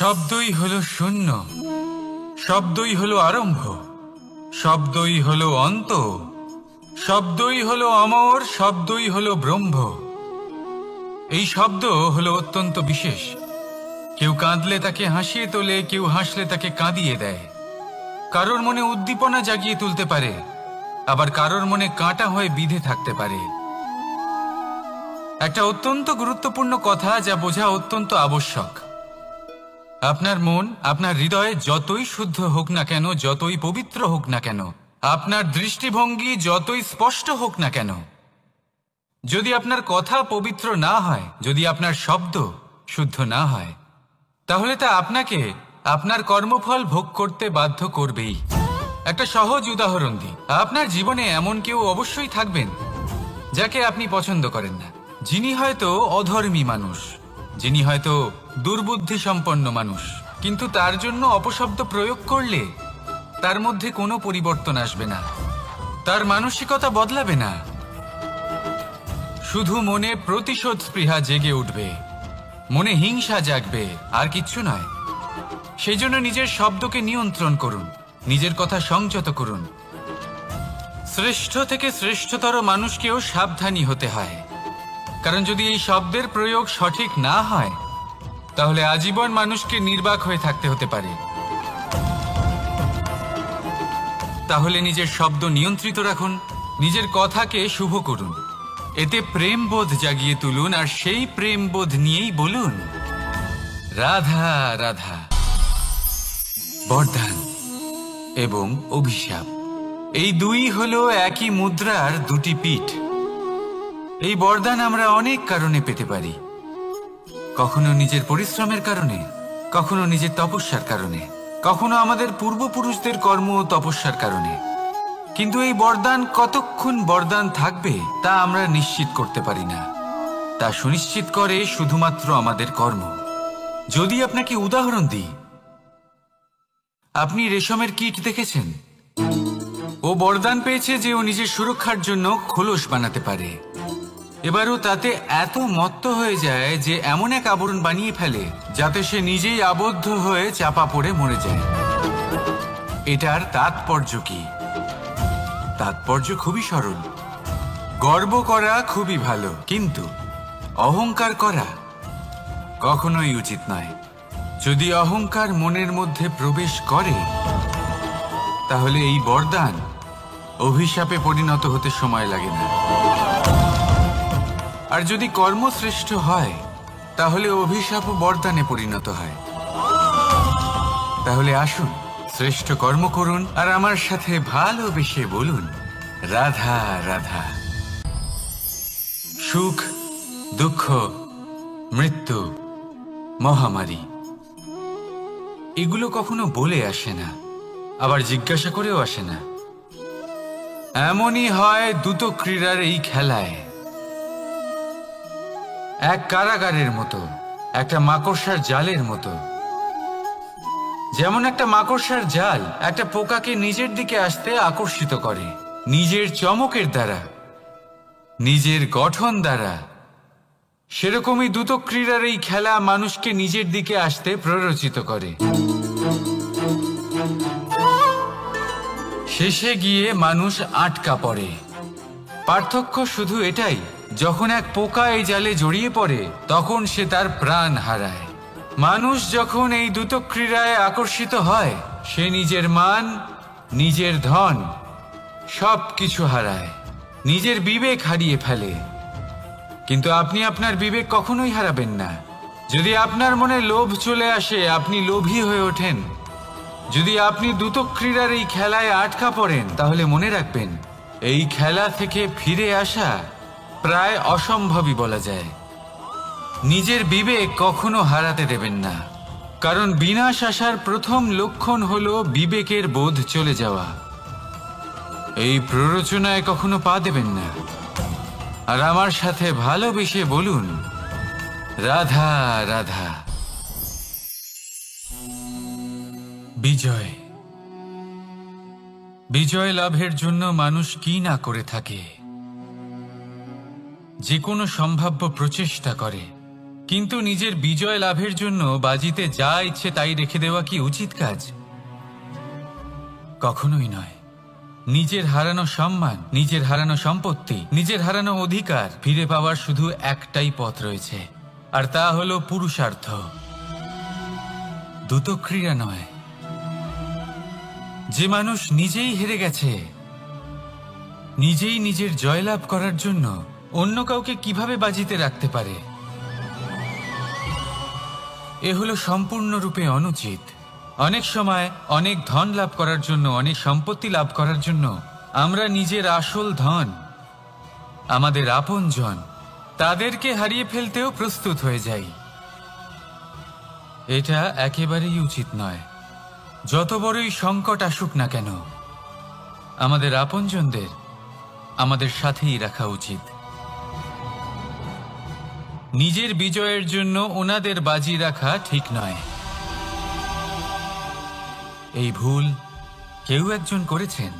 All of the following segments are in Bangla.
শব্দই হলো শূন্য, শব্দই হলো আরম্ভ, শব্দই হলো অন্ত, শব্দই হলো অমর, শব্দই হলো ব্রহ্ম। এই শব্দ হলো অত্যন্ত বিশেষ। কেউ কাঁদলে তাকে হাসিয়ে তোলে, কেউ হাসলে তাকে কাঁদিয়ে দেয়। কারোর মনে উদ্দীপনা জাগিয়ে তুলতে পারে, আবার কারোর মনে কাঁটা হয়ে বিঁধে থাকতে পারে। একটা অত্যন্ত গুরুত্বপূর্ণ কথা, যা বোঝা অত্যন্ত আবশ্যক। আপনার মন, আপনার হৃদয় যতই শুদ্ধ হোক না কেন, যতই পবিত্র হোক না কেন, আপনার দৃষ্টিভঙ্গি যতই স্পষ্ট হোক না কেন, যদি আপনার কথা পবিত্র না হয়, যদি আপনার শব্দ শুদ্ধ না হয়, তাহলে তা আপনাকে আপনার কর্মফল ভোগ করতে বাধ্য করবেই। একটা সহজ উদাহরণ দিই। আপনার জীবনে এমন কেউ অবশ্যই থাকবেন যাকে আপনি পছন্দ করেন না, যিনি হয়তো অধর্মী মানুষ, যিনি হয়তো দুর্বুদ্ধি সম্পন্ন মানুষ, কিন্তু তার জন্য অপশব্দ প্রয়োগ করলে তার মধ্যে কোনো পরিবর্তন আসবে না, তার মানসিকতা বদলাবে না, শুধু মনে প্রতিশোধ স্পৃহা জেগে উঠবে, মনে হিংসা জাগবে, আর কিচ্ছু নয়। সেই জন্য নিজের শব্দকে নিয়ন্ত্রণ করুন, নিজের কথা সংযত করুন। শ্রেষ্ঠ থেকে শ্রেষ্ঠতর মানুষকেও সাবধানী হতে হয়, কারণ যদি এই শব্দের প্রয়োগ সঠিক না হয়, তাহলে আজীবন মানুষকে নির্বাক হয়ে থাকতে হতে পারে। তাহলে নিজের শব্দ নিয়ন্ত্রিত রাখুন, নিজের কথাকে শুভ করুন, এতে প্রেমবোধ জাগিয়ে তুলুন, আর সেই প্রেমবোধ নিয়েই বলুন রাধা রাধা। বরদান এবং অভিশাপ, এই দুই হলো একই মুদ্রার দুটি পিঠ। এই বরদান আমরা অনেক কারণে পেতে পারি। কখনো নিজের পরিশ্রমের কারণে, কখনো নিজের তপস্যার কারণে, কখনো আমাদের পূর্বপুরুষদের কর্ম ও তপস্যার কারণে। কিন্তু এই বরদান কতক্ষণ বরদান থাকবে তা আমরা নিশ্চিত করতে পারি না। তা সুনিশ্চিত করে শুধুমাত্র আমাদের কর্ম। যদি আপনাকে উদাহরণ দিই, আপনি রেশমের কীট দেখেছেন? ও বরদান পেয়েছে যে ও নিজের সুরক্ষার জন্য খোলস বানাতে পারে। এবারও তাতে এত মত্ত হয়ে যায় যে এমন এক আবরণ বানিয়ে ফেলে যাতে সে নিজেই আবদ্ধ হয়ে চাপা পড়ে মরে যায়। এটার তাৎপর্য কি? তাৎপর্য খুবই সরল। গর্ব করা খুবই ভালো, কিন্তু অহংকার করা কখনোই উচিত নয়। যদি অহংকার মনের মধ্যে প্রবেশ করে, তাহলে এই বরদান অভিশাপে পরিণত হতে সময় লাগে না। আর যদি কর্মশ্রেষ্ঠ হয়, তাহলে অভিশাপ বরদানে পরিণত হয়। তাহলে আসুন, শ্রেষ্ঠ কর্ম করুন, আর আমার সাথে ভালোবেসে বলুন রাধা রাধা। সুখ, দুঃখ, মৃত্যু, মহামারী, এগুলো কখনো বলে আসে না, আবার জিজ্ঞাসা করেও আসে না। এমনই হয় দ্রুত ক্রীড়ার এই খেলায়। এক কারাগারের মতো, একটা মাকড়সার জালের মতো। যেমন একটা মাকড়সার জাল একটা পোকাকে নিজের দিকে আসতে আকর্ষিত করে, নিজের চমকের দ্বারা, নিজের গঠন দ্বারা, সেরকমই দ্রুত ক্রীড়ার এই খেলা মানুষকে নিজের দিকে আসতে প্ররোচিত করে। শেষে গিয়ে মানুষ আটকা পড়ে। পার্থক্য শুধু এটাই, যখন এক পোকা এই জালে জড়িয়ে পড়ে, তখন সে তার প্রাণ হারায়। মানুষ যখন এই দ্রুত ক্রীড়ায় আকর্ষিত হয়, সে নিজের মান, নিজের ধন, সব কিছু হারায়, নিজের বিবেক হারিয়ে ফেলে। কিন্তু আপনি আপনার বিবেক কখনোই হারাবেন না। যদি আপনার মনে লোভ চলে আসে, আপনি লোভী হয়ে ওঠেন। যদি আপনি দ্রুত ক্রীড়ার এই খেলায় আটকা পড়েন, তাহলে মনে রাখবেন, এই খেলা থেকে ফিরে আসা প্রায় অসম্ভবই বলা যায়। নিজের বিবেক কখনো হারাতে দেবেন না, কারণ বিনাশ আসার প্রথম লক্ষণ হলো বিবেকের বোধ চলে যাওয়া। এই প্ররোচনায় কখনো পা দেবেন না। আর আমার সাথে ভালোবেসে বলুন রাধা রাধা। বিজয়, বিজয় লাভের জন্য মানুষ কি না করে থাকে, যে কোনো সম্ভাব্য প্রচেষ্টা করে, কিন্তু নিজের বিজয় লাভের জন্য বাজিতে যা ইচ্ছে তাই রেখে দেওয়া কি উচিত কাজ? কখনোই নয়। নিজের হারানো সম্মান, নিজের হারানো সম্পত্তি, নিজের হারানো অধিকার ফিরে পাওয়ার শুধু একটাই পথ রয়েছে, আর তা হলো পুরুষার্থ, দ্যুতক্রিয়া নয়। যে মানুষ নিজেই হেরে গেছে, নিজেই নিজের জয়লাভ করার জন্য অন্য কাউকে কিভাবে বাজিতে রাখতে পারে? এ হলো সম্পূর্ণরূপে অনুচিত। অনেক সময় অনেক ধন লাভ করার জন্য, অনেক সম্পত্তি লাভ করার জন্য আমরা নিজের আসল ধন, আমাদের আপনজন, তাদেরকে হারিয়ে ফেলতেও প্রস্তুত হয়ে যাই। এটা একেবারেই উচিত নয়। যত বড়ই সংকট আসুক না কেন, আমাদের আপনজনদের আমাদের সাথেই রাখা উচিত। নিজের বিজয়ের জন্য ওনাদের বাজি রাখা ঠিক নয়। এই ভুল কেউ একজন করেছেন,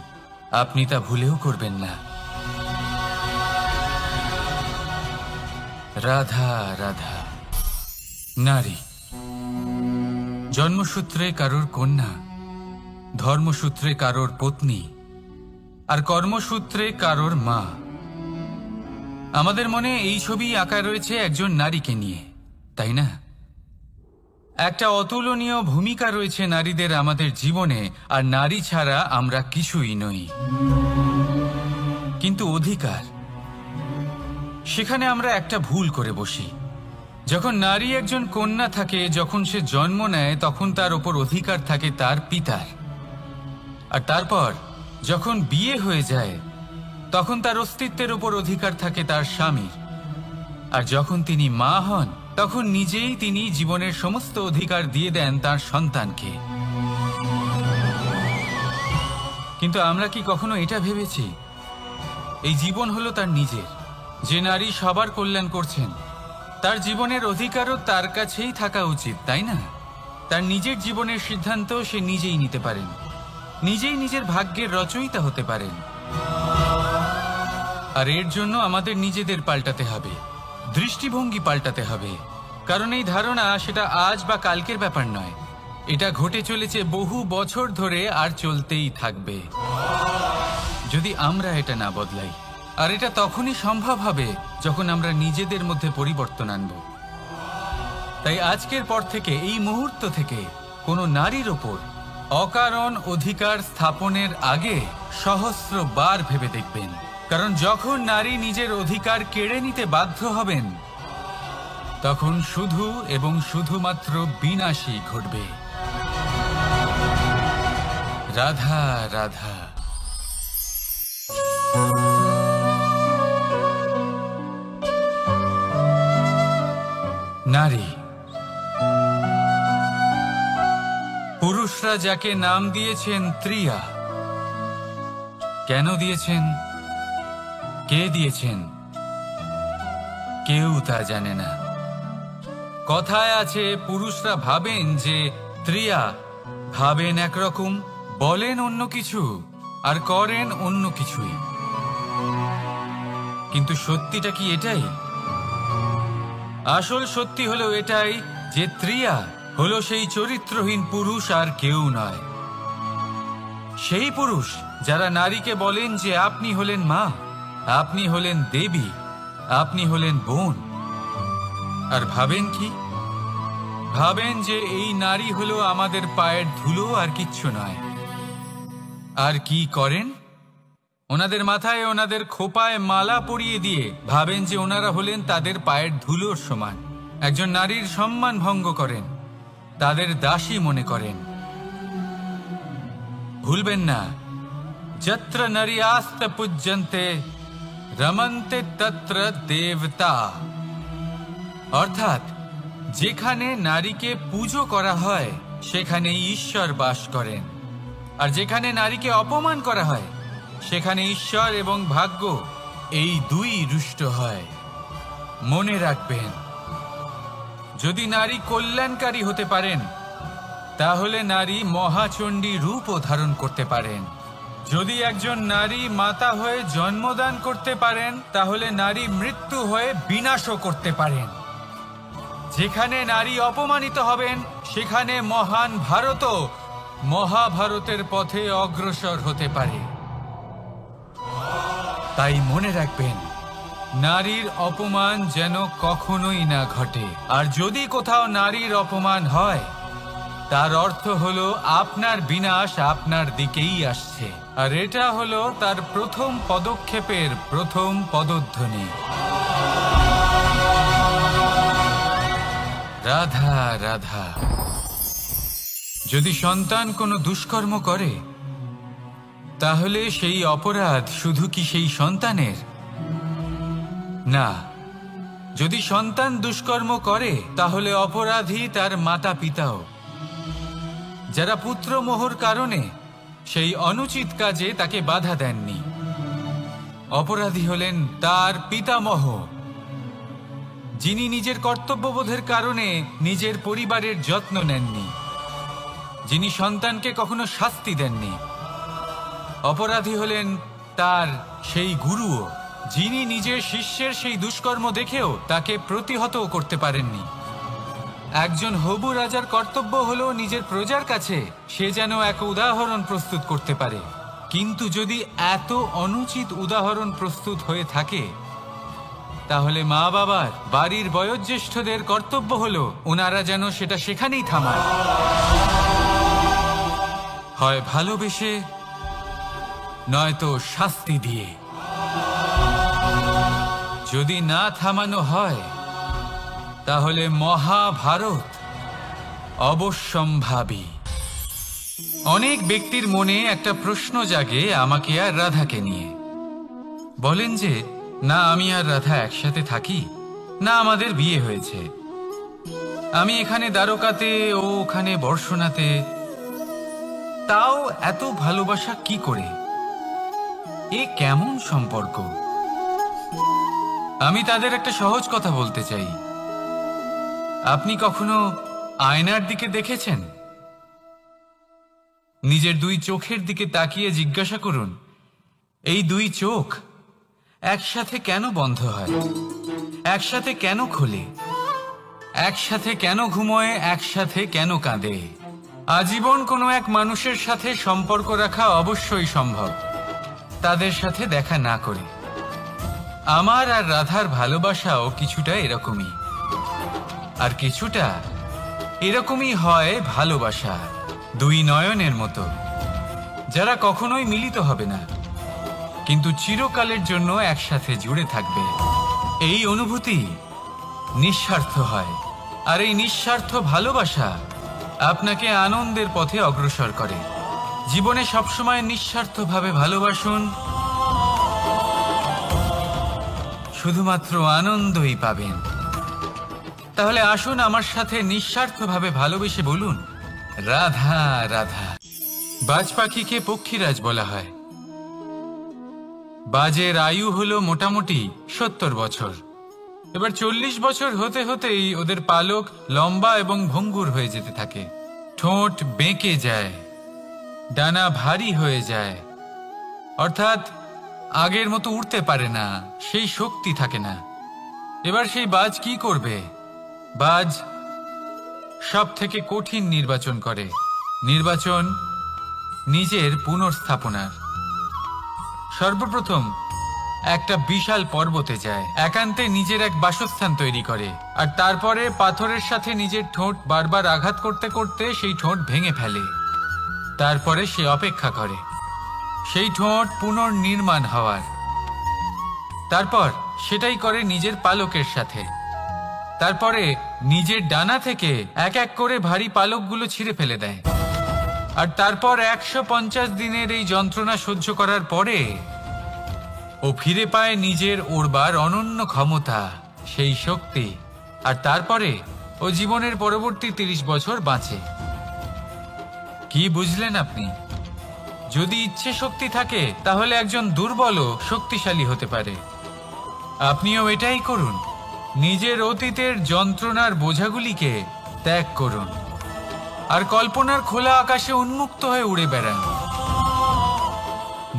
আপনি তা ভুলেও করবেন না। রাধা রাধা। নারী জন্মসূত্রে কারোর কন্যা, ধর্মসূত্রে কারোর পত্নী, আর কর্মসূত্রে কারোর মা। আমাদের মনে এই ছবি আঁকা রয়েছে একজন নারীকে নিয়ে, তাই না? একটা অতুলনীয় ভূমিকা রয়েছে নারীদের আমাদের জীবনে, আর নারী ছাড়া আমরা কিছুই নই। কিন্তু অধিকার, সেখানে আমরা একটা ভুল করে বসি। যখন নারী একজন কন্যা থাকে, যখন সে জন্ম নেয়, তখন তার ওপর অধিকার থাকে তার পিতার। আর তারপর যখন বিয়ে হয়ে যায়, তখন তার অস্তিত্বের উপর অধিকার থাকে তার স্বামীর। আর যখন তিনি মা হন, তখন নিজেই তিনি জীবনের সমস্ত অধিকার দিয়ে দেন তার সন্তানকে। কিন্তু আমরা কি কখনো এটা ভেবেছি এই জীবন হলো তার নিজের? যে নারী সবার কল্যাণ করছেন, তার জীবনের অধিকারও তার কাছেই থাকা উচিত, তাই না? তার নিজের জীবনের সিদ্ধান্ত সে নিজেই নিতে পারেন, নিজেই নিজের ভাগ্যের রচয়িতা হতে পারেন। আর এর জন্য আমাদের নিজেদের পাল্টাতে হবে, দৃষ্টিভঙ্গি পাল্টাতে হবে। কারণ এই ধারণা সেটা আজ বা কালকের ব্যাপার নয়, এটা ঘটে চলেছে বহু বছর ধরে, আর চলতেই থাকবে যদি আমরা এটা না বদলাই। আর এটা তখনই সম্ভব হবে যখন আমরা নিজেদের মধ্যে পরিবর্তন আনব। তাই আজকের পর থেকে, এই মুহূর্ত থেকে, কোনো নারীর ওপর অকারণ অধিকার স্থাপনের আগে সহস্রবার ভেবে দেখবেন। কারণ যখন নারী নিজের অধিকার কেড়ে নিতে বাধ্য হবেন, তখন শুধু এবং শুধুমাত্র বিনাশই ঘটবে। রাধা রাধা। নারী, পুরুষরা যাকে নাম দিয়েছেন ত্রিয়া, কেন দিয়েছেন, কে দিয়েছেন, কেউ তা জানে না। কথায় আছে, পুরুষরা ভাবেন যে ত্রিয়া, ভাবেন একরকম, বলেন অন্য কিছু, আর করেন অন্য কিছুই। কিন্তু সত্যিটা কি এটাই? আসল সত্যি হলো এটাই যে ত্রিয়া হলো সেই চরিত্রহীন পুরুষ, আর কেউ নয়। সেই পুরুষ যারা নারীকে বলেন যে আপনি হলেন মা, আপনি হলেন দেবী, আপনি হলেন বোন। আর ভাবেন কি? ভাবেন যে এই নারী হলো আমাদের পায়ের ধুলো, আর কিচ্ছু নয়। আর কি করেন? ওনাদের মাথায়, ওনাদের খোপায় মালা পরিয়ে দিয়ে ভাবেন যে ওনারা হলেন তাদের পায়ের ধুলোর সমান। একজন নারীর সম্মান ভঙ্গ করেন, তাদের দাসী মনে করেন। ভুলবেন না, যত্র নারীয়াস্ত পূজ্যন্তে রমন্তে তত্র দেবতা। অর্থাৎ যেখানে নারীকে পুজো করা হয়, সেখানে ঈশ্বর বাস করেন। আর যেখানে নারীকে অপমান করা হয়, সেখানে ঈশ্বর এবং ভাগ্য এই দুই রুষ্ট হয়। মনে রাখবেন, যদি নারী কল্যাণকারী হতে পারেন, তাহলে নারী মহাচণ্ডী রূপও ধারণ করতে পারেন। যদি একজন নারী মাতা হয়ে জন্মদান করতে পারেন, তাহলে নারী মৃত্যু হয়ে বিনাশও করতে পারেন। যেখানে নারী অপমানিত হবেন সেখানে মহান ভারতও মহাভারতের পথে অগ্রসর হতে পারে। তাই মনে রাখবেন, নারীর অপমান যেন কখনোই না ঘটে। আর যদি কোথাও নারীর অপমান হয়, তার অর্থ হলো আপনার বিনাশ আপনার দিকেই আসছে। আর এটা হলো তার প্রথম পদক্ষেপের প্রথম পদধ্বনি। রাধা রাধা। যদি সন্তান কোনো দুষ্কর্ম করে, তাহলে সেই অপরাধ শুধু কি সেই সন্তানের? না, যদি সন্তান দুষ্কর্ম করে তাহলে অপরাধী তার মাতা পিতাও, যারা পুত্রমোহর কারণে সেই অনুচিত কাজে তাকে বাধা দেননি। অপরাধী হলেন তার পিতামহ, যিনি নিজের কর্তব্যবোধের কারণে নিজের পরিবারের যত্ন নেননি, যিনি সন্তানকে কখনো শাস্তি দেননি। অপরাধী হলেন তার সেই গুরুও, যিনি নিজের শিষ্যের সেই দুষ্কর্ম দেখেও তাকে প্রতিহত করতে পারেননি। একজন হবু রাজার কর্তব্য হলো নিজের প্রজার কাছে সে যেন এক উদাহরণ প্রস্তুত করতে পারে। কিন্তু যদি এত অনুচিত উদাহরণ প্রস্তুত হয়ে থাকে, তাহলে মা বাবার, বাড়ির বয়োজ্যেষ্ঠদের কর্তব্য হলো ওনারা যেন সেটা সেখানেই থামান, হয় ভালোবেসে নয়তো শাস্তি দিয়ে। যদি না থামানো হয়, তাহলে মহাভারত অবশ্যম্ভাবী। অনেক ব্যক্তির মনে একটা প্রশ্ন জাগে আমাকে আর রাধাকে নিয়ে। বলেন যে, না আমি আর রাধা একসাথে থাকি, না আমাদের বিয়ে হয়েছে, আমি এখানে দ্বারকাতে, ও ওখানে বর্ষণাতে, তাও এত ভালোবাসা কি করে? এ কেমন সম্পর্ক? আমি তাদের একটা সহজ কথা বলতে চাই। আপনি কখনো আয়নার দিকে দেখেছেন? নিজের দুই চোখের দিকে তাকিয়ে জিজ্ঞাসা করুন, এই দুই চোখ একসাথে কেন বন্ধ হয়, একসাথে কেন খোলে, একসাথে কেন ঘুমোয়, একসাথে কেন কাঁদে? আজীবন কোনো এক মানুষের সাথে সম্পর্ক রাখা অবশ্যই সম্ভব, তাদের সাথে দেখা না করে। আমার আর রাধার ভালোবাসাও কিছুটা এরকমই, আর কিছুটা এরকমই হয় ভালোবাসা দুই নয়নের মতো, যারা কখনোই মিলিত হবে না, কিন্তু চিরকালের জন্য একসাথে জুড়ে থাকবে। এই অনুভূতি নিঃস্বার্থ হয়, আর এই নিঃস্বার্থ ভালোবাসা আপনাকে আনন্দের পথে অগ্রসর করে। জীবনে সবসময় নিঃস্বার্থভাবে ভালোবাসুন, শুধুমাত্র আনন্দই পাবেন। তাহলে আসুন আমার সাথে নিঃস্বার্থভাবে ভালোবেসে বলুন, রাধা রাধা। বাজ পাখিকে পক্ষীরাজ বলা হয়। বাজের আয়ু হলো মোটামুটি 70 বছর। এবার 40 বছর হতে হতেই ওদের পালক লম্বা এবং ভঙ্গুর হয়ে যেতে থাকে, ঠোঁট বেঁকে যায়, ডানা ভারী হয়ে যায়, অর্থাৎ আগের মতো উড়তে পারে না, সেই শক্তি থাকে না। এবার সেই বাজ কি করবে? বাজ সব থেকে কঠিন নির্বাচন করে, নির্বাচন নিজের পুনর্স্থাপনার। সর্বপ্রথম একটা বিশাল পর্বতে যায়, একান্তে নিজের এক বাসস্থান তৈরি করে, আর তারপরে পাথরের সাথে নিজের ঠোঁট বারবার আঘাত করতে করতে সেই ঠোঁট ভেঙে ফেলে। তারপরে সে অপেক্ষা করে সেই ঠোঁট পুনর্নির্মাণ হওয়ার। তারপর সেটাই করে নিজের পালকের সাথে। তারপরে নিজের ডানা থেকে এক এক করে ভারী পালকগুলো ছিঁড়ে ফেলে দেয়। আর তারপর 150 দিনের এই যন্ত্রণা সহ্য করার পরে ও ফিরে পায় নিজের ওড়বার অনন্য ক্ষমতা, সেই শক্তি। আর তারপরে ও জীবনের পরবর্তী 30 বছর বাঁচে। কি বুঝলেন আপনি? যদি ইচ্ছে শক্তি থাকে তাহলে একজন দুর্বলও শক্তিশালী হতে পারে। আপনিও এটাই করুন, নিজের অতীতের যন্ত্রণার বোঝাগুলিকে ত্যাগ করুন, আর কল্পনার খোলা আকাশে উন্মুক্ত হয়ে উড়ে বেড়ান।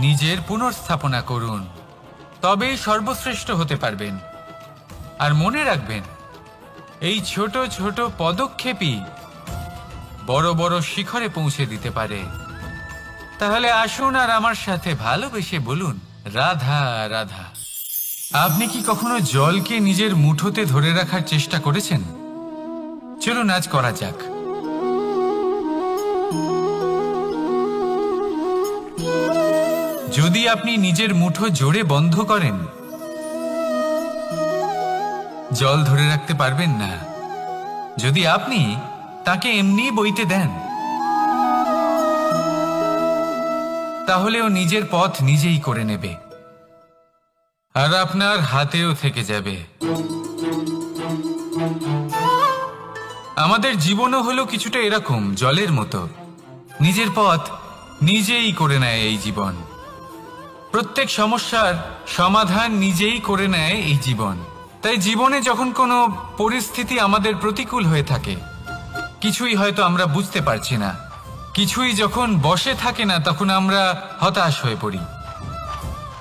নিজের পুনর্স্থাপনা করুন, তবেই সর্বশ্রেষ্ঠ হতে পারবেন। আর মনে রাখবেন, এই ছোট ছোট পদক্ষেপই বড় বড় শিখরে পৌঁছে দিতে পারে। তাহলে আসুন আর আমার সাথে ভালোবেসে বলুন, রাধা রাধা। আপনি কি কখনো জলকে নিজের মুঠোতে ধরে রাখার চেষ্টা করেছেন? চলুন আজ করা যাক। যদি আপনি নিজের মুঠো জোরে বন্ধ করেন, জল ধরে রাখতে পারবেন না। যদি আপনি তাকে এমনি বইতে দেন, তাহলে ও নিজের পথ নিজেই করে নেবে আর আপনার হাতেও থেকে যাবে। আমাদের জীবনও হলো কিছুটা এরকম, জলের মতো। নিজের পথ নিজেই করে নেয় এই জীবন। প্রত্যেক সমস্যার সমাধান নিজেই করে নেয় এই জীবন। তাই জীবনে যখন কোনো পরিস্থিতি আমাদের প্রতিকূল হয়ে থাকে, কিছুই হয়তো আমরা বুঝতে পারছি না, কিছুই যখন বসে থাকে না, তখন আমরা হতাশ হয়ে পড়ি,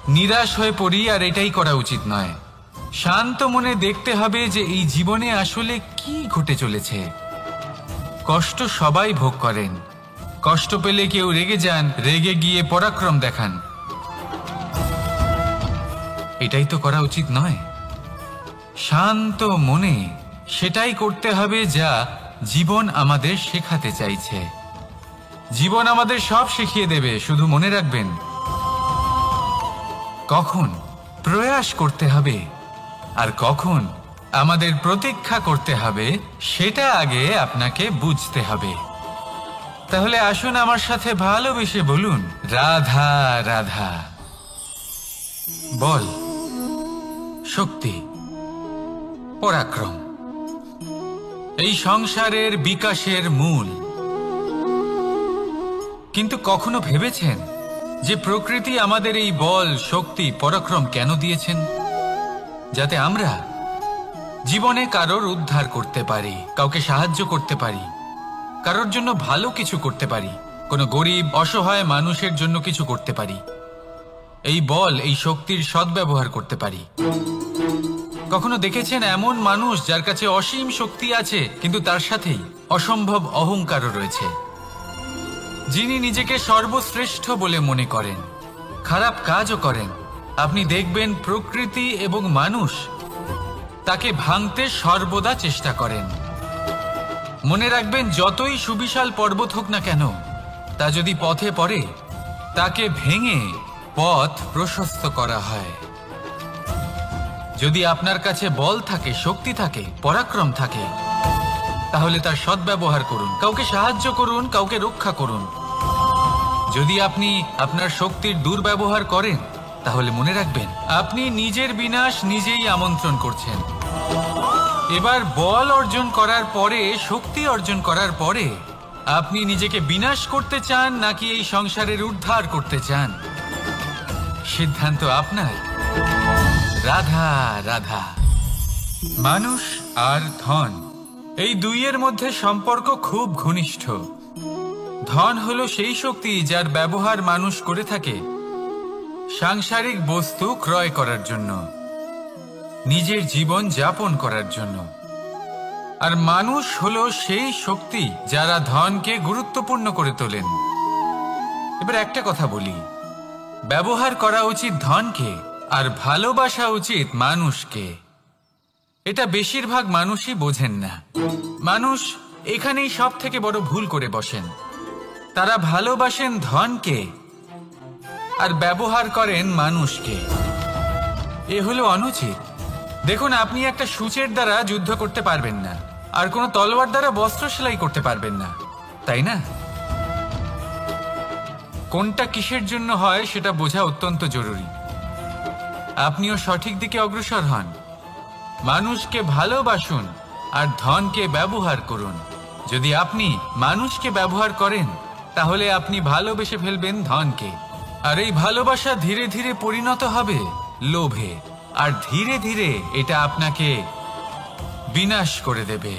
নিরাশ হয়ে পড়ি। আর এটাই করা উচিত নয়। শান্ত মনে দেখতে হবে যে এই জীবনে আসলে কি ঘটে চলেছে। কষ্ট সবাই ভোগ করেন। কষ্ট পেলে কেউ রেগে যান, রেগে গিয়ে পরাক্রম দেখান। এটাই তো করা উচিত নয়। শান্ত মনে সেটাই করতে হবে যা জীবন আমাদের শেখাতে চাইছে। জীবন আমাদের সব শিখিয়ে দেবে, শুধু মনে রাখবেন কখন প্রয়াস করতে হবে আর কখন আমাদের প্রতীক্ষা করতে হবে, সেটা আগে আপনাকে বুঝতে হবে। তাহলে আসুন আমার সাথে ভালোবেসে বলুন, রাধা রাধা। বল, শক্তি, পরাক্রম এই সংসারের বিকাশের মূল। কিন্তু কখনো ভেবেছেন যে প্রকৃতি আমাদের এই বল, শক্তি, পরাক্রম কেন দিয়েছেন? যাতে আমরা জীবনে কারোর উদ্ধার করতে পারি, কাউকে সাহায্য করতে পারি, কারোর জন্য ভালো কিছু করতে পারি, কোনো গরিব অসহায় মানুষের জন্য কিছু করতে পারি। এই বল, এই শক্তির সদ্ব্যবহার করতে পারি। কখনো দেখেছেন এমন মানুষ যার কাছে অসীম শক্তি আছে, কিন্তু তার সাথেই অসম্ভব অহংকারও রয়েছে, যিনি নিজেকে সর্বশ্রেষ্ঠ বলে মনে করেন, খারাপ কাজও করেন। আপনি দেখবেন প্রকৃতি এবং মানুষ তাকে ভাঙতে সর্বদা চেষ্টা করেন। মনে রাখবেন, যতই সুবিশাল পর্বত হোক না কেন, তা যদি পথে পড়ে, তাকে ভেঙে পথ প্রশস্ত করা হয়। যদি আপনার কাছে বল থাকে, শক্তি থাকে, পরাক্রম থাকে, তাহলে তার সদ্ব্যবহার করুন, কাউকে সাহায্য করুন, কাউকে রক্ষা করুন। যদি আপনি আপনার শক্তির দুর্ব্যবহার করেন, তাহলে মনে রাখবেন আপনি নিজের বিনাশ নিজেই আমন্ত্রণ করছেন। এবার বল অর্জন করার পরে, শক্তি অর্জন করার পরে, আপনি নিজেকে বিনাশ করতে চান নাকি এই সংসারের উদ্ধার করতে চান? সিদ্ধান্ত আপনার। রাধা রাধা। মানুষ আর ধন, এই দুইয়ের মধ্যে সম্পর্ক খুব ঘনিষ্ঠ। ধন হলো সেই শক্তি যার ব্যবহার মানুষ করে থাকে সাংসারিক বস্তু ক্রয় করার জন্য, নিজের জীবন যাপন করার জন্য। আর মানুষ হলো সেই শক্তি যারা ধনকে গুরুত্বপূর্ণ করে তোলেন। এবার একটা কথা বলি, ব্যবহার করা উচিত ধনকে আর ভালোবাসা উচিত মানুষকে। এটা বেশিরভাগ মানুষই বোঝেন না। মানুষ এখানেই সব থেকে বড় ভুল করে বসেন। তারা ভালোবাসেন ধনকে আর ব্যবহার করেন মানুষকে। এ হলো অনুচিত। দেখুন, আপনি একটা সূচের দ্বারা যুদ্ধ করতে পারবেন না, আর কোনো তলোয়ার দ্বারা বস্ত্র সেলাই করতে পারবেন না, তাই না? কোনটা কিসের জন্য হয় সেটা বোঝা অত্যন্ত জরুরি। আপনিও সঠিক দিকে অগ্রসর হন। মানুষকে ভালোবাসুন আর ধনকে ব্যবহার করুন। যদি আপনি মানুষকে ব্যবহার করেন, তাহলে আপনি ভালোবেসে ফেলবেন ধনকে। আর এই ভালোবাসা ধীরে ধীরে পরিণত হবে লোভে, আর ধীরে ধীরে এটা আপনাকে বিনাশ করে দেবে।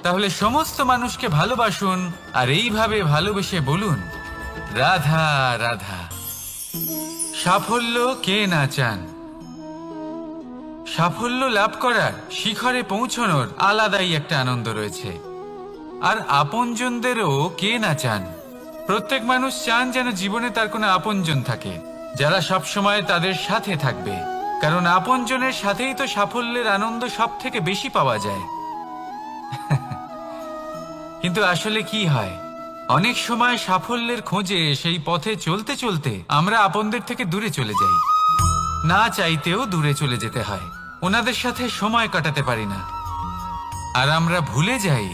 তাহলে সমস্ত মানুষকে ভালোবাসুন আর এইভাবে ভালোবেসে বলুন, রাধা রাধা। সাফল্য কে না চান? সাফল্য লাভ করার শিখরে পৌঁছানোর আলাদাই একটা আনন্দ রয়েছে। আর আপনজনদেরও কে না চান? প্রত্যেক মানুষ চান যেন জীবনে তার কোনো আপনজন থাকে, যারা সবসময় তাদের সাথে থাকবে। কারণ আপনজনের সাথেই তো সাফল্যের আনন্দ সব থেকে বেশি পাওয়া যায়। কিন্তু আসলে কি হয়, অনেক সময় সাফল্যের খোঁজে সেই পথে চলতে চলতে আমরা আপনদের থেকে দূরে চলে যাই। না চাইতেও দূরে চলে যেতে হয়, ওনাদের সাথে সময় কাটাতে পারি না। আর আমরা ভুলে যাই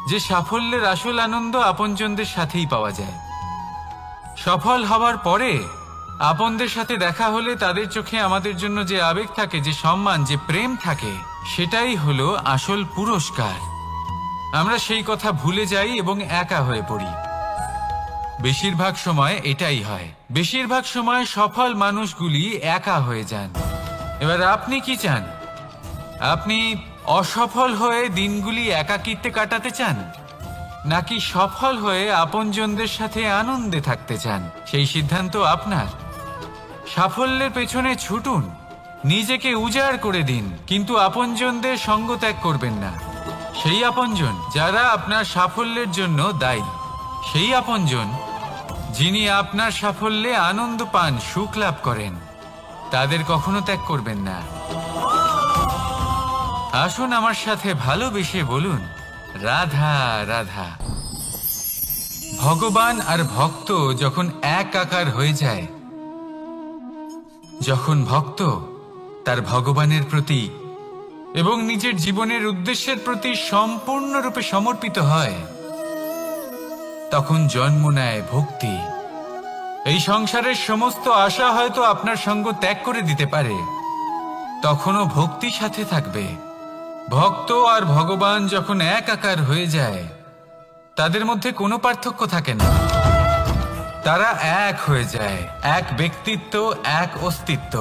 যে সাফল্যের আসল আনন্দ আপনজনদের সাথেই পাওয়া যায়। সফল হওয়ার পরে আপনদের সাথে দেখা হলে তাদের চোখে আমাদের জন্য যে আবেগ থাকে, যে সম্মান, যে প্রেম থাকে, সেটাই হলো আসল পুরস্কার। আমরা সেই কথা ভুলে যাই এবং একা হয়ে পড়ি। বেশিরভাগ সময় এটাই হয়। বেশিরভাগ সময় সফল মানুষগুলি একা হয়ে যান। এবার আপনি কি চান? আপনি অসফল হয়ে দিনগুলি একাকিত্বে কাটাতে চান, নাকি সফল হয়ে আপনজনদের সাথে আনন্দে থাকতে চান? সেই সিদ্ধান্ত আপনার। সাফল্যের পেছনে ছুটুন, নিজেকে উজাড় করে দিন, কিন্তু আপনজনদের সঙ্গ ত্যাগ করবেন না। সেই আপনজন যারা আপনার সাফল্যের জন্য দায়ী, সেই আপনজন যিনি আপনার সাফল্যে আনন্দ পান, সুখ লাভ করেন, তাদের কখনো ত্যাগ করবেন না। আসুন আমার সাথে ভালোবেসে বলুন, রাধা রাধা। ভগবান আর ভক্ত যখন একাকার হয়ে যায়, যখন ভক্ত তার ভগবানের প্রতি এবং নিজের জীবনের উদ্দেশ্যের প্রতি সম্পূর্ণরূপে সমর্পিত হয়, তখন জন্ম নেয় ভক্তি। এই সংসারের সমস্ত আশা হয়তো আপনার সঙ্গ ত্যাগ করে দিতে পারে, তখনও ভক্তি সাথে থাকবে। ভক্ত আর ভগবান যখন একাকার হয়ে যায়, তাদের মধ্যে কোনো পার্থক্য থাকে না। তারা এক হয়ে যায়, এক ব্যক্তিত্ব, এক অস্তিত্ব।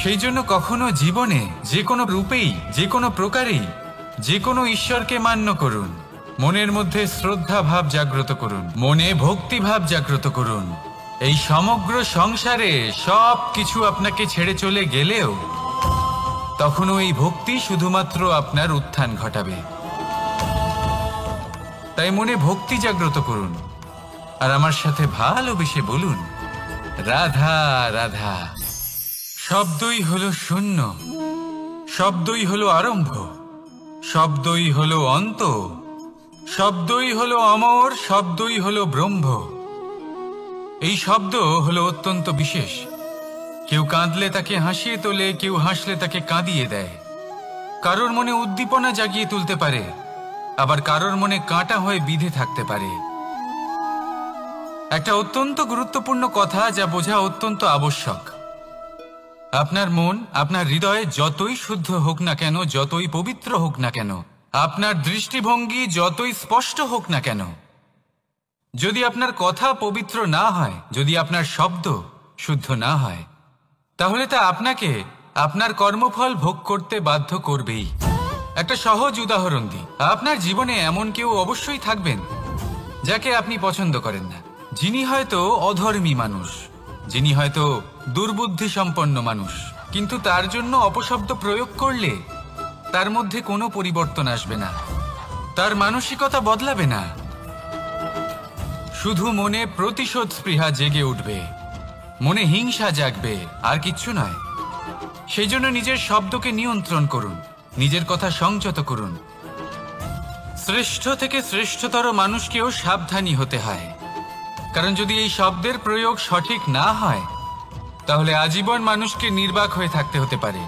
সেই জন্য কখনো জীবনে যে কোনো রূপেই, যে কোনো প্রকারেই, যে কোনো ঈশ্বরকে মান্য করুন, মনের মধ্যে শ্রদ্ধা ভাব জাগ্রত করুন, মনে ভক্তি ভাব জাগ্রত করুন। এই সমগ্র সংসারে সব কিছু আপনাকে ছেড়ে চলে গেলেও তখনও এই ভক্তি শুধুমাত্র আপনার উত্থান ঘটাবে। তাই মনে ভক্তি জাগ্রত করুন আর আমার সাথে ভালোবেসে বলুন, রাধা রাধা। শব্দই হলো শূন্য, শব্দই হলো আরম্ভ, শব্দই হলো অন্ত, শব্দই হলো অমর, শব্দই হলো ব্রহ্ম। এই শব্দ হলো অত্যন্ত বিশেষ। কেউ কাঁদলে তাকে হাসিয়ে তোলে, কেউ হাসলে তাকে কাঁদিয়ে দেয়। কারোর মনে উদ্দীপনা জাগিয়ে তুলতে পারে, আবার কারোর মনে কাঁটা হয়ে বিঁধে থাকতে পারে। একটা অত্যন্ত গুরুত্বপূর্ণ কথা, যা বোঝা অত্যন্ত আবশ্যক। আপনার মন, আপনার হৃদয়ে যতই শুদ্ধ হোক না কেন, যতই পবিত্র হোক না কেন, আপনার দৃষ্টিভঙ্গি যতই স্পষ্ট হোক না কেন, যদি আপনার কথা পবিত্র না হয়, যদি আপনার শব্দ শুদ্ধ না হয়, তাহলে তা আপনাকে আপনার কর্মফল ভোগ করতে বাধ্য করবেই। একটা সহজ উদাহরণ দিই। আপনার জীবনে এমন কেউ অবশ্যই থাকবেন যাকে আপনি পছন্দ করেন না, যিনি হয়তো অধর্মী মানুষ, যিনি হয়তো দুর্বুদ্ধি সম্পন্ন মানুষ, কিন্তু তার জন্য অপশব্দ প্রয়োগ করলে তার মধ্যে কোনো পরিবর্তন আসবে না, তার মানসিকতা বদলাবে না, শুধু মনে প্রতিশোধ স্পৃহা জেগে উঠবে, মনে হিংসা জাগবে, আর কিচ্ছু নয়। সেই জন্য নিজের শব্দকে নিয়ন্ত্রণ করুন, নিজের কথা সংযত করুন। শ্রেষ্ঠ থেকে শ্রেষ্ঠতর মানুষকেও সাবধানী হতে হয়, কারণ যদি এই শব্দের প্রয়োগ সঠিক না হয়, তাহলে আজীবন মানুষকে নির্বাক হয়ে থাকতে হতে পারে।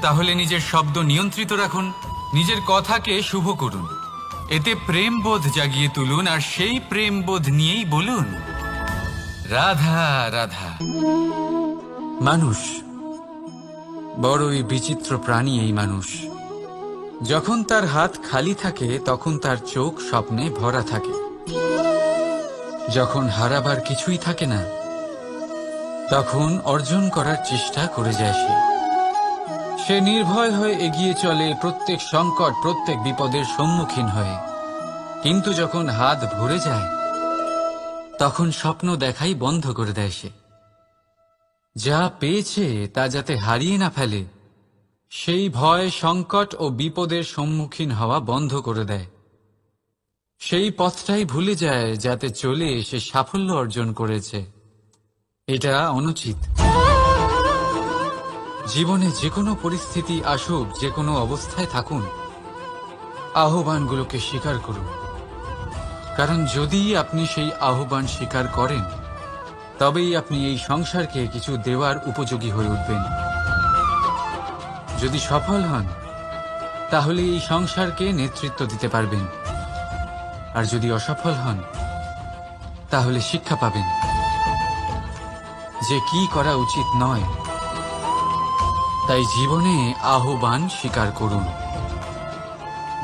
তাহলে নিজের শব্দ নিয়ন্ত্রিত রাখুন, নিজের কথাকে শুভ করুন, এতে প্রেমবোধ জাগিয়ে তুলুন, আর সেই প্রেমবোধ নিয়েই বলুন, রাধা রাধা। মানুষ বড়ই বিচিত্র প্রাণী। এই মানুষ যখন তার হাত খালি থাকে, তখন তার চোখ স্বপ্নে ভরা থাকে। যখন হারাবার কিছুই থাকে না, তখন অর্জন করার চেষ্টা করে যায় সে নির্ভয় হয়ে এগিয়ে চলে প্রত্যেক সংকট, প্রত্যেক বিপদের সম্মুখীন হয়ে। কিন্তু যখন হাত ভরে যায়, তখন স্বপ্ন দেখাই বন্ধ করে দেয় সে। যা পেয়েছে তা যাতে হারিয়ে না ফেলে, সেই ভয়, সংকট ও বিপদের সম্মুখীন হওয়া বন্ধ করে দেয়। সেই পথটাই ভুলে যায় যাতে চলে সে সাফল্য অর্জন করেছে। এটা অনুচিত। জীবনে যে কোনো পরিস্থিতি আসুক, যে কোনো অবস্থায় থাকুন, আহ্বানগুলোকে স্বীকার করুন। কারণ যদি আপনি সেই আহ্বান স্বীকার করেন, তবেই আপনি এই সংসারকে কিছু দেওয়ার উপযোগী হয়ে উঠবেন। যদি সফল হন, তাহলে এই সংসারকে নেতৃত্ব দিতে পারবেন। আর যদি অসফল হন, তাহলে শিক্ষা পাবেন যে কি করা উচিত নয়। তাই জীবনে আহ্বান স্বীকার করুন,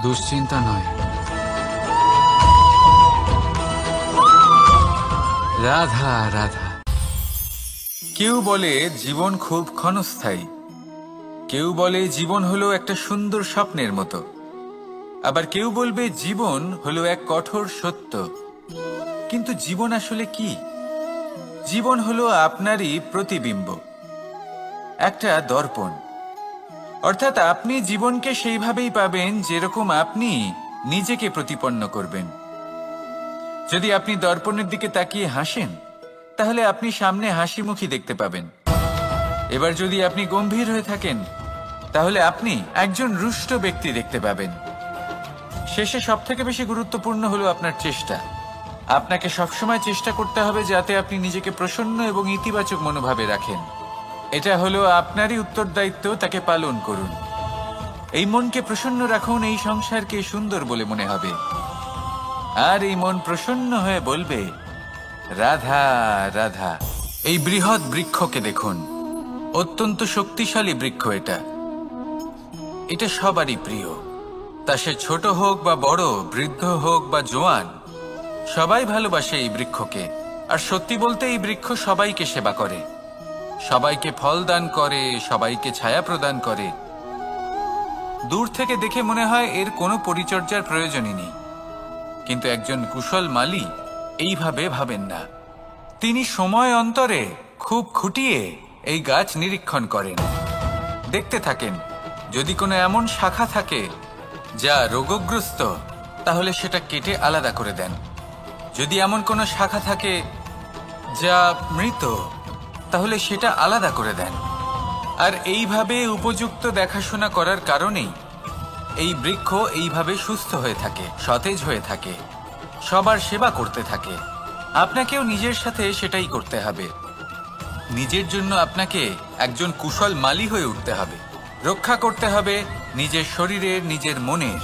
দুশ্চিন্তা নয়। রাধা রাধা। কেউ বলে জীবন খুব ক্ষণস্থায়ী, কেউ বলে জীবন হলো একটা সুন্দর স্বপ্নের মতো, আবার কেউ বলবে জীবন হলো এক কঠোর সত্য। কিন্তু জীবন আসলে কি? জীবন হলো আপনারই প্রতিবিম্ব, একটা দর্পণ। অর্থাৎ আপনি জীবনকে সেইভাবেই পাবেন যেরকম আপনি নিজেকে প্রতিপন্ন করবেন। যদি আপনি দর্পণের দিকে তাকিয়ে হাসেন, তাহলে আপনি সামনে হাসি মুখী দেখতে পাবেন। এবার যদি আপনি গম্ভীর হয়ে থাকেন, তাহলে আপনি একজন রুষ্ট ব্যক্তি দেখতে পাবেন। শেষে সবথেকে বেশি গুরুত্বপূর্ণ হলো আপনার চেষ্টা। আপনাকে সবসময় চেষ্টা করতে হবে যাতে আপনি নিজেকে প্রসন্ন এবং ইতিবাচক মনোভাবে রাখেন। এটা হলো আপনারই উত্তরদায়িত্ব, তাকে পালন করুন। এই মনকে প্রসন্ন রাখুন, এই সংসারকে সুন্দর বলে মনে হবে। আর এই মন প্রসন্ন হয়ে বলবে রাধা রাধা। এই বৃহৎ বৃক্ষকে দেখুন, অত্যন্ত শক্তিশালী বৃক্ষ। এটা সবারই প্রিয়। তা সে ছোট হোক বা বড়, বৃদ্ধ হোক বা জোয়ান, সবাই ভালোবাসে এই বৃক্ষকে। আর সত্যি বলতে এই বৃক্ষ সবাইকে সেবা করে, সবাইকে ফল দান করে, সবাইকে ছায়া প্রদান করে। দূর থেকে দেখে মনে হয় এর কোনো পরিচর্যার প্রয়োজনই নেই। কিন্তু একজন কুশল মালী এইভাবে ভাবেন না। তিনি সময় অন্তরে খুব খুঁটিয়ে এই গাছ নিরীক্ষণ করেন, দেখতে থাকেন। যদি কোনো এমন শাখা থাকে যা রোগগ্রস্ত, তাহলে সেটা কেটে আলাদা করে দেন। যদি এমন কোনো শাখা থাকে যা মৃত, তাহলে সেটা আলাদা করে দেন। আর এইভাবে উপযুক্ত দেখাশোনা করার কারণেই এই বৃক্ষ এইভাবে সুস্থ হয়ে থাকে, সতেজ হয়ে থাকে, সবার সেবা করতে থাকে। আপনাকেও নিজের সাথে সেটাই করতে হবে। নিজের জন্য আপনাকে একজন কুশল মালী হয়ে উঠতে হবে। রক্ষা করতে হবে নিজের শরীরের, নিজের মনের।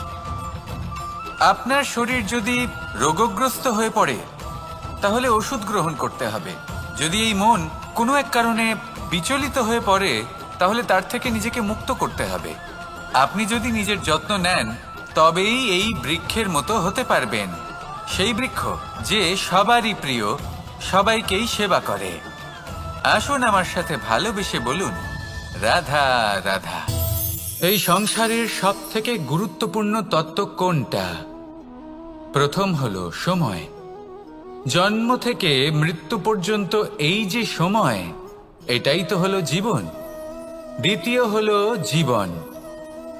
আপনার শরীর যদি রোগগ্রস্ত হয়ে পড়ে, তাহলে ওষুধ গ্রহণ করতে হবে। যদি এই মন কোনো এক কারণে বিচলিত হয়ে পড়ে, তাহলে তার থেকে নিজেকে মুক্ত করতে হবে। আপনি যদি নিজের যত্ন নেন, তবেই এই বৃক্ষের মতো হতে পারবেন। সেই বৃক্ষ যে সবারই প্রিয়, সবাইকেই সেবা করে। আসুন আমার সাথে ভালোবেসে বলুন রাধা রাধা। এই সংসারের সব থেকে গুরুত্বপূর্ণ তত্ত্ব কোনটা? প্রথম হলো সময়। জন্ম থেকে মৃত্যু পর্যন্ত এই যে সময়, এটাই তো হলো জীবন। দ্বিতীয় হলো জীবন,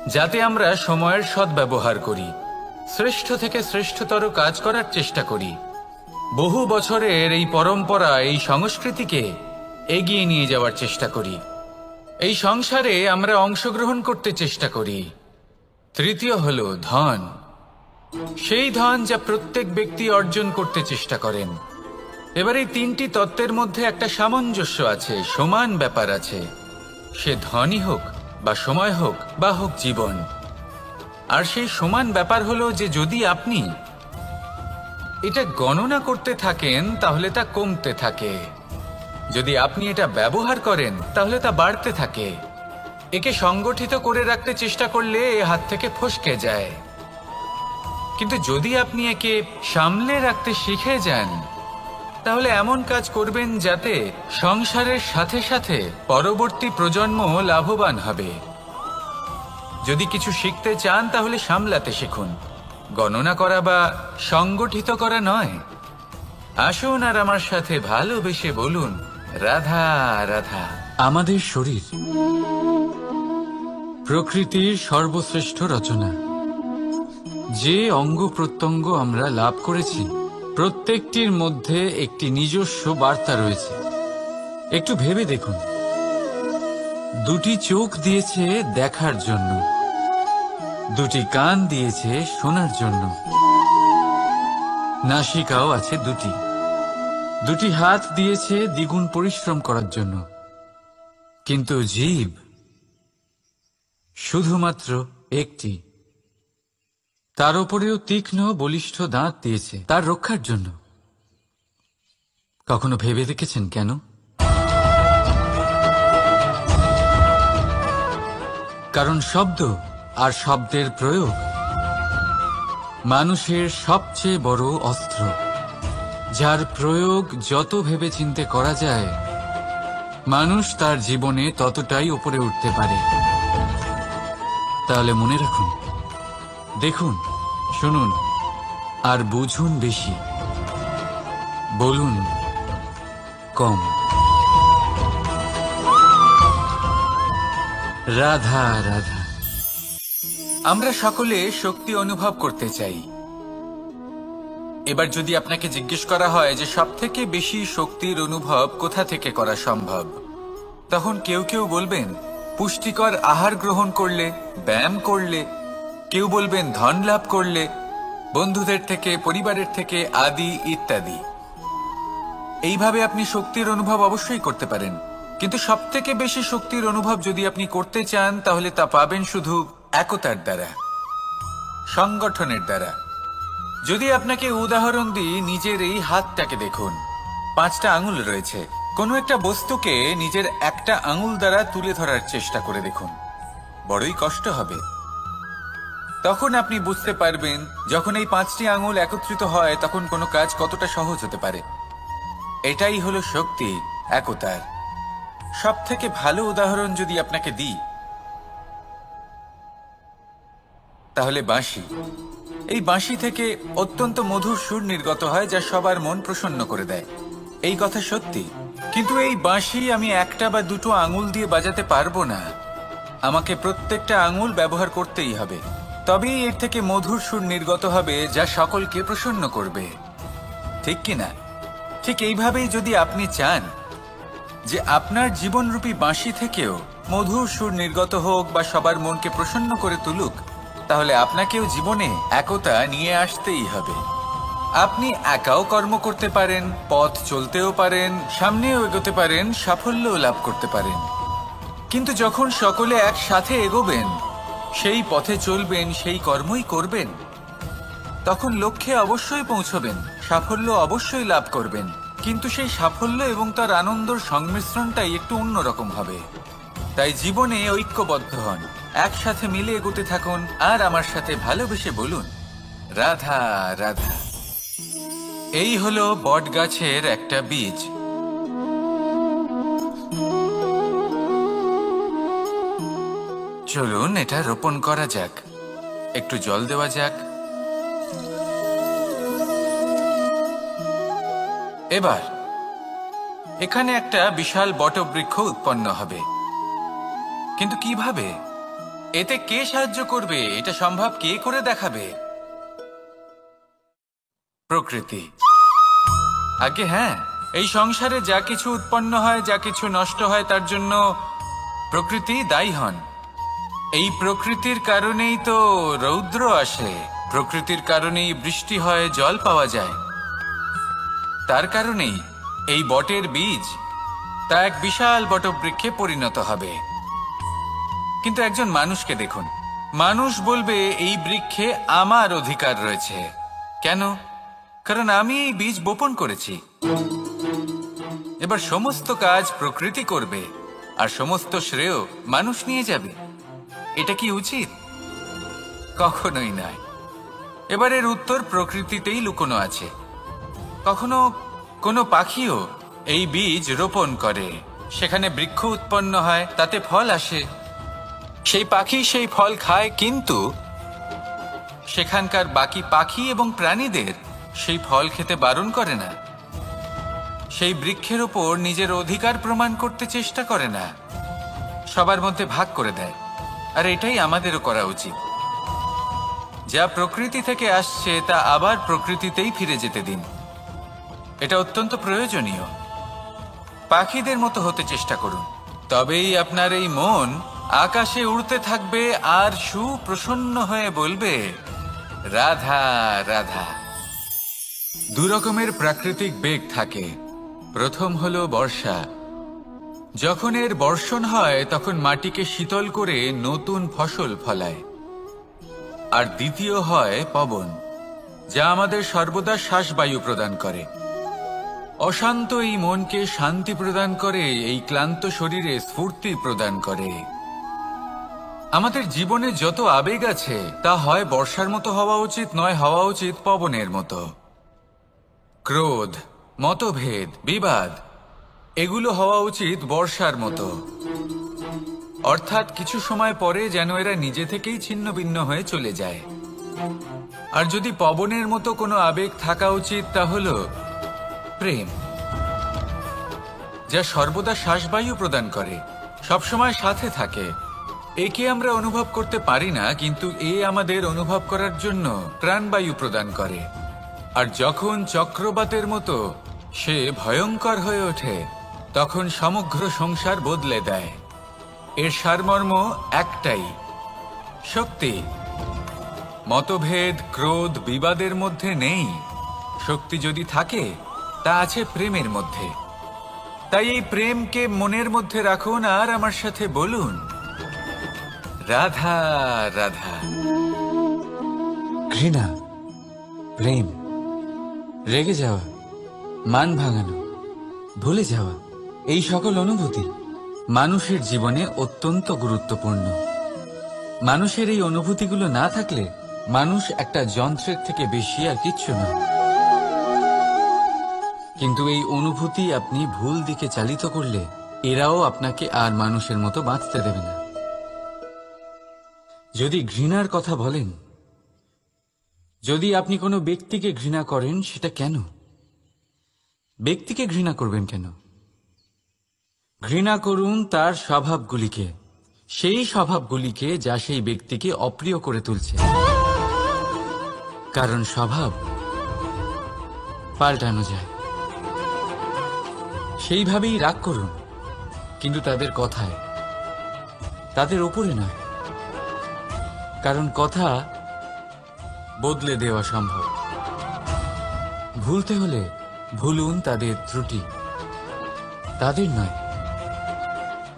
যাতে আমরা সময়ের সদ্ব্যবহার করি, শ্রেষ্ঠ থেকে শ্রেষ্ঠতর কাজ করার চেষ্টা করি। বহু বছরের এই পরম্পরা, এই সংস্কৃতিকে এগিয়ে নিয়ে যাওয়ার চেষ্টা করি। এই সংসারে আমরা অংশগ্রহণ করতে চেষ্টা করি। তৃতীয় হলো ধন, সেই ধন যা প্রত্যেক ব্যক্তি অর্জন করতে চেষ্টা করেন। এবার এই তিনটি তত্ত্বের মধ্যে একটা সামঞ্জস্য আছে, সমান ব্যাপার আছে। সে ধনই হোক বা সময় হোক বা হোক জীবন। আর সেই সমান ব্যাপার হলো যে যদি আপনি এটা গণনা করতে থাকেন, তাহলে তা কমতে থাকে। যদি আপনি এটা ব্যবহার করেন, তাহলে তা বাড়তে থাকে। একে সংগঠিত করে রাখতে চেষ্টা করলে এ হাত থেকে ফসকে যায়। কিন্তু যদি আপনি একে সামলে রাখতে শিখে যান, তাহলে এমন কাজ করবেন যাতে সংসারের সাথে সাথে পরবর্তী প্রজন্ম লাভবান হবে। যদি কিছু শিখতে চান, তাহলে সামলাতে শিখুন, গণনা করা বা সংগঠিত করা নয়। আসুন আর আমার সাথে ভালোবেসে বলুন রাধা রাধা। আমাদের শরীর প্রকৃতির সর্বশ্রেষ্ঠ রচনা। যে অঙ্গ প্রত্যঙ্গ আমরা লাভ করেছি প্রত্যেকটির মধ্যে একটি নিজস্ব বার্তা রয়েছে। একটু ভেবে দেখুন, দুটি চোখ দিয়েছে দেখার জন্য, দুটি কান দিয়েছে শোনার জন্য, নাসিকাও আছে দুটি, দুটি হাত দিয়েছে দ্বিগুণ পরিশ্রম করার জন্য। কিন্তু জীব শুধুমাত্র একটি। তার উপরেও তীক্ষ্ণ বলিষ্ঠ দাঁত দিয়েছে তার রক্ষার জন্য। কখনো ভেবে দেখেছেন কেন? কারণ শব্দ আর শব্দের প্রয়োগ মানুষের সবচেয়ে বড় অস্ত্র, যার প্রয়োগ যত ভেবেচিন্তে করা যায় মানুষ তার জীবনে ততটাই উপরে উঠতে পারে। তাহলে মনে রাখুন, দেখুন, শুনুন আর বুঝুন বেশি, বলুন কম। রাধা রাধা। আমরা সকলে শক্তি অনুভব করতে চাই। এবার যদি আপনাকে জিজ্ঞেস করা হয় যে সবথেকে বেশি শক্তির অনুভব কোথা থেকে করা সম্ভব, তখন কেউ কেউ বলবেন পুষ্টিকর আহার গ্রহণ করলে, ব্যায়াম করলে, কেউ বলবেন ধন লাভ করলে, বন্ধুদের থেকে, পরিবারের থেকে, আদি ইত্যাদি। এইভাবে আপনি শক্তির অনুভব অবশ্যই করতে পারেন, কিন্তু সবথেকে বেশি শক্তির অনুভব যদি আপনি করতে চান তাহলে তা পাবেন শুধু একতার দ্বারা, সংগঠনের দ্বারা। যদি আপনাকে উদাহরণ দিই, নিজের এই হাতটাকে দেখুন, 5টা আঙুল রয়েছে। কোনো একটা বস্তুকে নিজের একটা আঙুল দ্বারা তুলে ধরার চেষ্টা করে দেখুন, বড়ই কষ্ট হবে। তখন আপনি বুঝতে পারবেন যখন এই 5টি আঙুল একত্রিত হয় তখন কোনো কাজ কতটা সহজ হতে পারে। এটাই হলো শক্তি, একতার। সব থেকে ভালো উদাহরণ যদি আপনাকে দিই তাহলে বাঁশি। এই বাঁশি থেকে অত্যন্ত মধুর সুর নির্গত হয় যা সবার মন প্রসন্ন করে দেয়। এই কথা সত্যি, কিন্তু এই বাঁশি আমি একটা বা দুটো আঙুল দিয়ে বাজাতে পারবো না। আমাকে প্রত্যেকটা আঙুল ব্যবহার করতেই হবে, তবেই এর থেকে মধুর সুর নির্গত হবে যা সকলকে প্রসন্ন করবে, ঠিক কিনা? ঠিক এইভাবেই যদি আপনি চান যে আপনার জীবনরূপী বাঁশি থেকেও মধুর সুর নির্গত হোক বা সবার মনকে প্রসন্ন করে তুলুক, তাহলে আপনাকেও জীবনে একতা নিয়ে আসতেই হবে। আপনি একাও কর্ম করতে পারেন, পথ চলতেও পারেন, সামনেও এগোতে পারেন, সাফল্যও লাভ করতে পারেন। কিন্তু যখন সকলে একসাথে এগোবেন, সেই পথে চলবেন, সেই কর্মই করবেন, তখন লক্ষ্যে অবশ্যই পৌঁছবেন, সাফল্য অবশ্যই লাভ করবেন। কিন্তু সেই সাফল্য এবং তার আনন্দর সংমিশ্রণটাই একটু অন্যরকম হবে। তাই জীবনে ঐক্যবদ্ধ হন, একসাথে মিলে এগোতে থাকুন, আর আমার সাথে ভালোবেসে বলুন রাধা রাধা। এই হলো বট গাছের একটা বীজ। চলুন এটা রোপণ করা যাক, একটু জল দেওয়া যাক। এবার এখানে একটা বিশাল বটবৃক্ষ উৎপন্ন হবে, কিন্তু কিভাবে? এতে কে সাহায্য করবে? এটা সম্ভব কে করে দেখাবে? প্রকৃতি। আগে হ্যাঁ, এই সংসারে যা কিছু উৎপন্ন হয়, যা কিছু নষ্ট হয়, তার জন্য প্রকৃতি দায়ী হন। এই প্রকৃতির কারণেই তো রৌদ্র আসে, প্রকৃতির কারণেই বৃষ্টি হয়, জল পাওয়া যায়। তার কারণেই এই বটের বীজ তা এক বিশাল বটবৃক্ষে পরিণত হবে। কিন্তু একজন মানুষকে দেখুন, মানুষ বলবে এই বৃক্ষে আমার অধিকার রয়েছে। কেন? কারণ আমি এই বীজ বপন করেছি। এবার সমস্ত কাজ প্রকৃতি করবে আর সমস্ত শ্রেয় মানুষ নিয়ে যাবে। এটা কি উচিত? কখনোই নয়। এবার এর উত্তর প্রকৃতিতেই লুকোনো আছে। কখনো কোনো পাখিও এই বীজ রোপণ করে, সেখানে বৃক্ষ উৎপন্ন হয়, তাতে ফল আসে, সেই পাখি সেই ফল খায়, কিন্তু সেখানকার বাকি পাখি এবং প্রাণীদের সেই ফল খেতে বারণ করে না। সেই বৃক্ষের ওপর নিজের অধিকার প্রমাণ করতে চেষ্টা করে না, সবার মধ্যে ভাগ করে দেয়। আর এটাই আমাদেরও করা উচিত। যা প্রকৃতি থেকে আসছে তা আবার প্রকৃতিতেই ফিরে যেতে দিন। এটা অত্যন্ত প্রয়োজনীয়। পাখিদের মতো হতে চেষ্টা করুন, তবেই আপনার এই মন আকাশে উড়তে থাকবে আর সুপ্রসন্ন হয়ে বলবে, রাধা রাধা। দু রকমের প্রাকৃতিক বেগ থাকে। প্রথম হলো বর্ষা। যখন এর বর্ষণ হয় তখন মাটিকে শীতল করে নতুন ফসল ফলায়। আর দ্বিতীয় হয় পবন, যা আমাদের সর্বদা শ্বাসবায়ু প্রদান করে। অশান্ত এই মনকে শান্তি প্রদান করে, এই ক্লান্ত শরীরে স্ফূর্তি প্রদান করে। আমাদের জীবনে যত আবেগ আছে তা হয় বর্ষার মতো হওয়া উচিত, নয় হওয়া উচিত পবনের মতো। ক্রোধ, মতভেদ, বিবাদ এগুলো হওয়া উচিত বর্ষার মতো। অর্থাৎ কিছু সময় পরে যেন এরা নিজে থেকেই ছিন্ন ভিন্ন হয়ে চলে যায়। আর যদি পবনের মতো কোনো আবেগ থাকা উচিত তা হলো প্রেম, যা সর্বদা শ্বাসবায়ু প্রদান করে, সবসময় সাথে থাকে। একে আমরা অনুভব করতে পারি না, কিন্তু এ আমাদের অনুভব করার জন্য প্রাণবায়ু প্রদান করে। আর যখন চক্রবাতের মতো সে ভয়ঙ্কর হয়ে ওঠে তখন সমগ্র সংসার বদলে দেয়। এর সারমর্ম একটাই, শক্তি। মতভেদ, ক্রোধ, বিবাদের মধ্যে নেই। শক্তি যদি থাকে তা আছে প্রেমের মধ্যে। তাই এই প্রেমকে মনের মধ্যে রাখুন আর আমার সাথে বলুন, রাধা রাধা। ঘৃণা, প্রেম, রেগে যাওয়া, মান ভাঙানো, ভুলে যাওয়া, এই সকল অনুভূতি মানুষের জীবনে অত্যন্ত গুরুত্বপূর্ণ। মানুষের এই অনুভূতিগুলো না থাকলে মানুষ একটা যন্ত্রের থেকে বেশি আর কিচ্ছু না। কিন্তু এই অনুভূতি আপনি ভুল দিকে চালিত করলে এরাও আপনাকে আর মানুষের মতো বাঁচতে দেবে না। যদি ঘৃণার কথা বলেন, যদি আপনি কোনো ব্যক্তিকে ঘৃণা করেন, সেটা কেন? ব্যক্তিকে ঘৃণা করবেন কেন? ঘৃণা করুন তার স্বভাবগুলিকে, সেই স্বভাবগুলিকে যা সেই ব্যক্তিকে অপ্রিয় করে তুলছে। কারণ স্বভাব পাল্টানো যায়। সেইভাবেই রাগ করুন, কিন্তু তাদের কথায়, তাদের উপরে নয়। কারণ কথা বদলে দেওয়া সম্ভব। ভুলতে হলে ভুলুন তাদের ত্রুটি, তাদের নয়।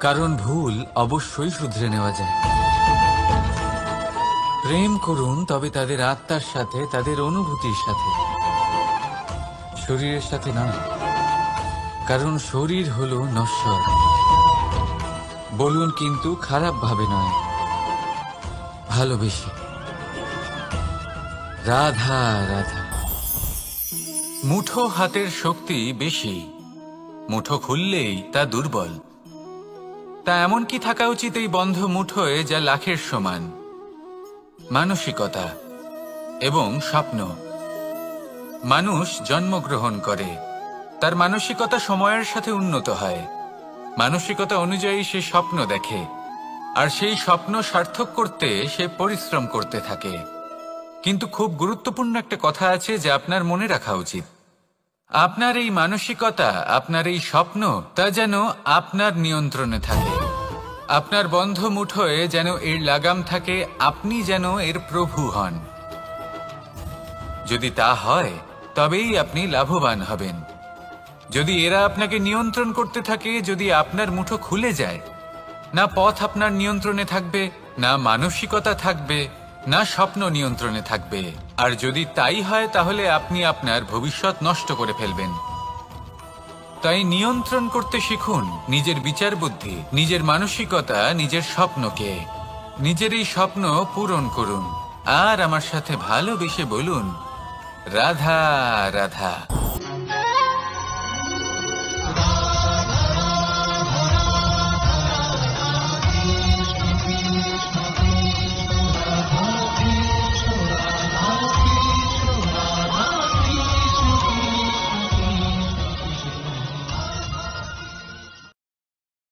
কারণ ভুল অবশ্যই শুধরে নেওয়া যায়। প্রেম করুন তবে তাদের আত্মার সাথে, তাদের অনুভূতির সাথে, শরীরের সাথে নয়। কারণ শরীর হলো নশ্বর। বলুন কিন্তু খারাপ ভাবে নয়, ভালোবেসে। রাধা রাধা। মুঠো হাতের শক্তি বেশি, মুঠো খুললেই তা দুর্বল। তা এমন কি থাকা উচিত এই বন্ধ মুঠোয় যা লাখের সমান? মানসিকতা এবং স্বপ্ন। মানুষ জন্মগ্রহণ করে, তার মানসিকতা সময়ের সাথে উন্নত হয়। মানসিকতা অনুযায়ী সে স্বপ্ন দেখে, আর সেই স্বপ্ন সার্থক করতে সে পরিশ্রম করতে থাকে। কিন্তু খুব গুরুত্বপূর্ণ একটা কথা আছে যা আপনার মনে রাখা উচিত। আপনার এই মানসিকতা, আপনার এই স্বপ্ন, তা যেন আপনার নিয়ন্ত্রণে থাকে। আপনার বন্ধ মুঠোয় যেন এর লাগাম থাকে, আপনি যেন এর প্রভু হন। যদি তা হয় তবেই আপনি লাভবান হবেন। যদি এরা আপনাকে নিয়ন্ত্রণ করতে থাকে, যদি আপনার মুঠো খুলে যায়, না পথ আপনার নিয়ন্ত্রণে থাকবে, না মানসিকতা থাকবে, না স্বপ্ন নিয়ন্ত্রণে থাকবে। আর যদি তাই হয় তাহলে আপনি আপনার ভবিষ্যৎ নষ্ট করে ফেলবেন। তাই নিয়ন্ত্রণ করতে শিখুন নিজের বিচার বুদ্ধি, নিজের মানসিকতা, নিজের স্বপ্নকে। নিজের এই স্বপ্ন পূরণ করুন আর আমার সাথে ভালোবেসে বলুন, রাধা রাধা।